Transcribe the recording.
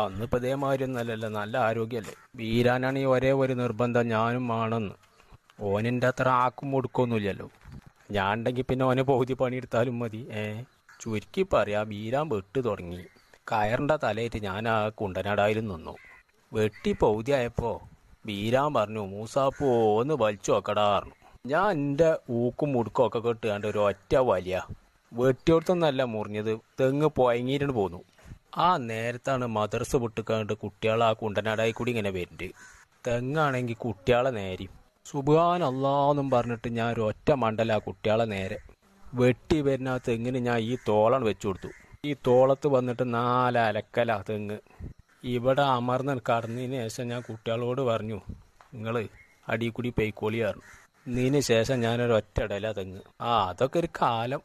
അന്നിപ്പോൾ ഇതേമാതിരി ഒന്നല്ലല്ലോ, നല്ല ആരോഗ്യമല്ലേ. വീരാനാണെങ്കിൽ ഒരേ ഒരു നിർബന്ധം ഞാനും ആണെന്ന്. ഓനിൻ്റെ അത്ര ആക്കും മുടുക്കൊന്നുമില്ലല്ലോ. ഞാൻ ഉണ്ടെങ്കിൽ പിന്നെ ഓനെ പകുതി പണിയെടുത്താലും മതി. ചുരുക്കി പറയാം, വീരാൻ വെട്ട് തുടങ്ങി. കയറിൻ്റെ തലയിട്ട് ഞാൻ ആ കുണ്ടനാടായാലും നിന്നു. വെട്ടി പൗതിയായപ്പോൾ വീരാൻ പറഞ്ഞു, മൂസാപ്പോ ഒന്ന് വലിച്ചു നോക്കടാറുന്നു. ഞാൻ എൻ്റെ ഊക്കും മുടുക്കും ഒക്കെ കെട്ടുകാണ്ട് ഒരു ഒറ്റ വലിയ വെട്ടിയോടത്തൊന്നല്ല മുറിഞ്ഞത്, തെങ്ങ് പൊയങ്ങിയിട്ട് പോന്നു. ആ നേരത്താണ് മദർസ് വിട്ടുകാണ്ട് കുട്ടികൾ ആ കുണ്ടനാടായി കൂടി ഇങ്ങനെ വരുന്നുണ്ട്. തെങ്ങാണെങ്കിൽ കുട്ടികളെ നേരി സുബ്ഹാനല്ലാഹെന്നും പറഞ്ഞിട്ട് ഞാൻ ഒരു ഒറ്റ മണ്ടല ആ കുട്ടികളെ നേരെ വെട്ടി വരുന്ന ആ തെങ്ങിന് ഞാൻ ഈ തോളാണ് വെച്ചു കൊടുത്തു. ഈ തോളത്ത് വന്നിട്ട് 4 അലക്കല തെങ്ങ്. ഇവിടെ അമർന്ന് കടന്നതിന് ശേഷം ഞാൻ കുട്ടികളോട് പറഞ്ഞു, നിങ്ങൾ അടി കൂടി പെയ്ക്കോളിയായിരുന്നു. ഇതിന് ശേഷം ഞാനൊരു ഒറ്റ ഇടല തെങ്ങ്. അതൊക്കെ ഒരു കാലം.